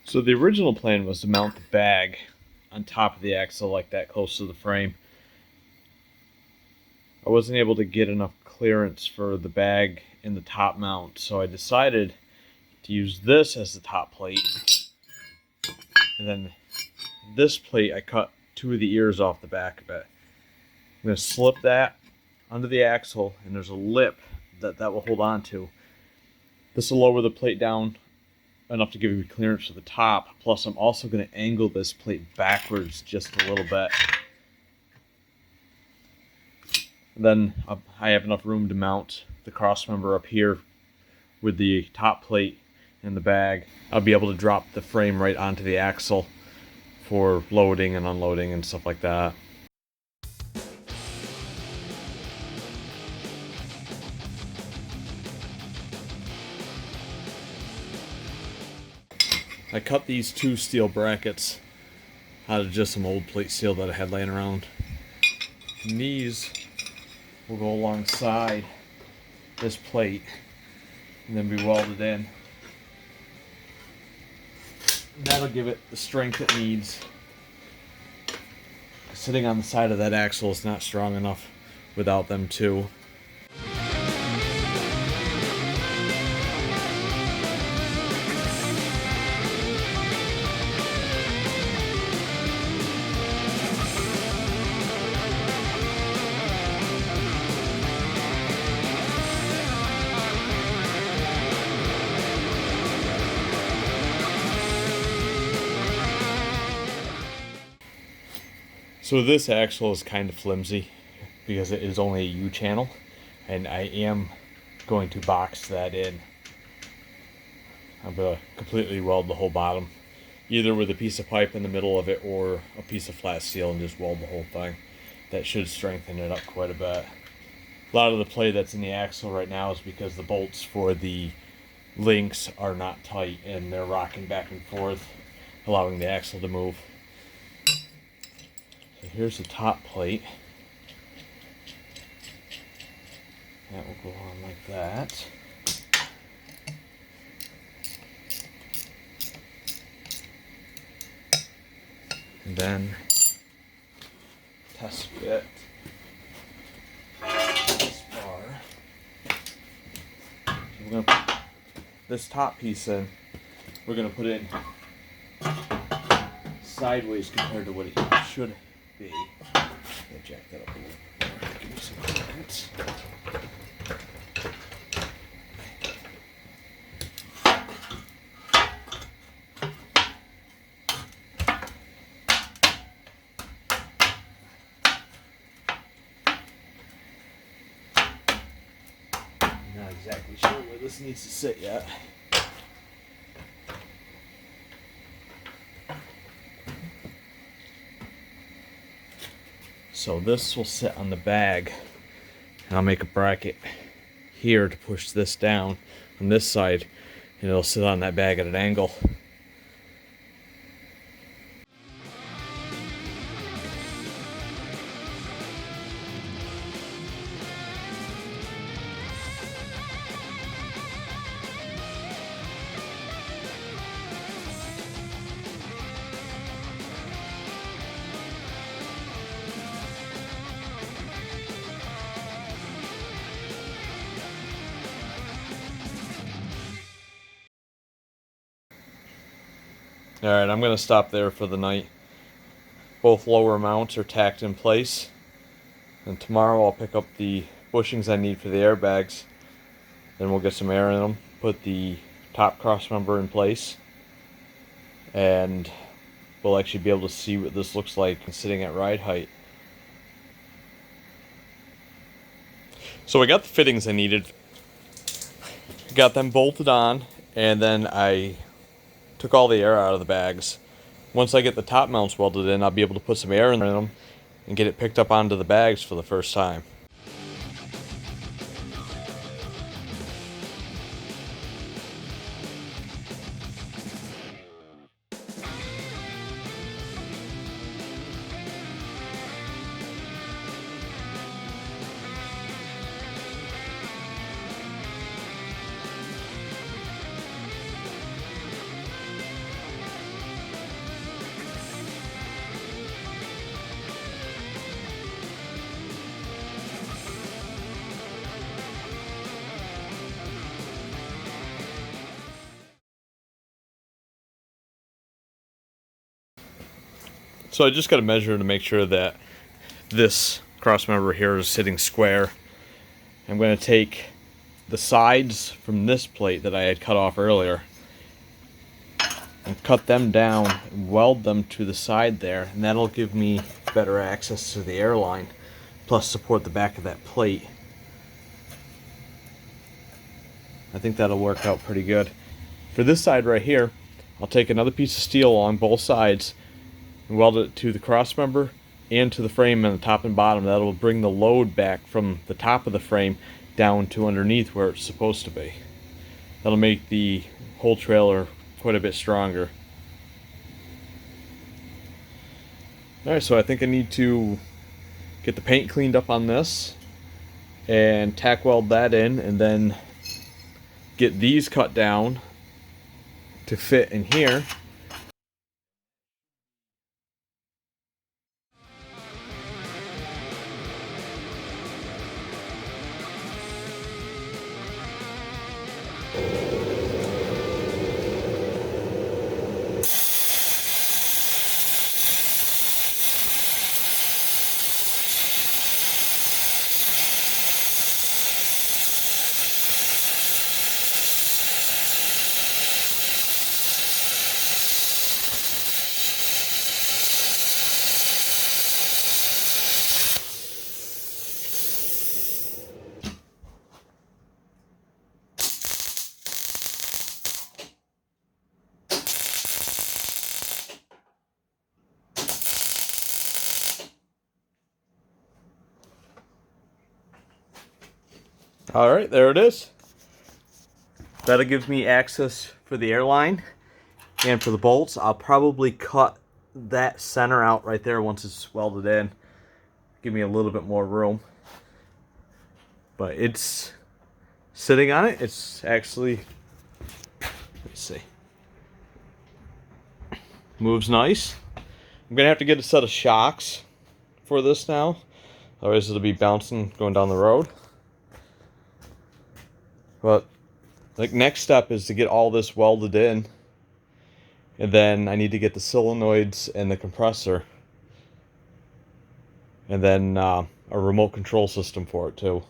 So the original plan was to mount the bag on top of the axle like that, close to the frame. I wasn't able to get enough clearance for the bag in the top mount, so I decided to use this as the top plate. And then this plate, I cut 2 of the ears off the back of it. I'm going to slip that under the axle, and there's a lip that will hold on to. This will lower the plate down enough to give you clearance to the top. Plus, I'm also going to angle this plate backwards just a little bit. And then I have enough room to mount the cross member up here with the top plate and the bag. I'll be able to drop the frame right onto the axle for loading and unloading and stuff like that. I cut these 2 steel brackets out of just some old plate steel that I had laying around. And these will go alongside this plate and then be welded in. And that'll give it the strength it needs. Sitting on the side of that axle is not strong enough without them too. So this axle is kind of flimsy because it is only a U-channel, and I am going to box that in. I'm going to completely weld the whole bottom, either with a piece of pipe in the middle of it or a piece of flat steel, and just weld the whole thing. That should strengthen it up quite a bit. A lot of the play that's in the axle right now is because the bolts for the links are not tight and they're rocking back and forth, allowing the axle to move. So here's the top plate. That will go on like that. And then test fit this bar. We're going to put this top piece in. We're going to put it in sideways compared to what it should be. I'll jack that up a little more. Give me some seconds. Not exactly sure where this needs to sit yet. So this will sit on the bag, and I'll make a bracket here to push this down on this side, and it'll sit on that bag at an angle. Alright, I'm going to stop there for the night. Both lower mounts are tacked in place. And tomorrow I'll pick up the bushings I need for the airbags. Then we'll get some air in them, put the top cross member in place. And we'll actually be able to see what this looks like sitting at ride height. So I got the fittings I needed. Got them bolted on, and then I took all the air out of the bags. Once I get the top mounts welded in, I'll be able to put some air in them and get it picked up onto the bags for the first time. So I just got to measure to make sure that this cross member here is sitting square. I'm going to take the sides from this plate that I had cut off earlier and cut them down and weld them to the side there, and that'll give me better access to the airline, plus support the back of that plate. I think that'll work out pretty good. For this side right here, I'll take another piece of steel along both sides and weld it to the cross member and to the frame on the top and bottom. That'll bring the load back from the top of the frame down to underneath where it's supposed to be. That'll make the whole trailer quite a bit stronger. Alright, so I think I need to get the paint cleaned up on this and tack weld that in, and then get these cut down to fit in here. Alright, there it is. That'll give me access for the airline and for the bolts. I'll probably cut that center out right there once it's welded in. Give me a little bit more room. But it's sitting on it. It's actually, let's see, moves nice. I'm gonna have to get a set of shocks for this now, otherwise it'll be bouncing going down the road. But like, next step is to get all this welded in, and then I need to get the solenoids and the compressor, and then a remote control system for it too.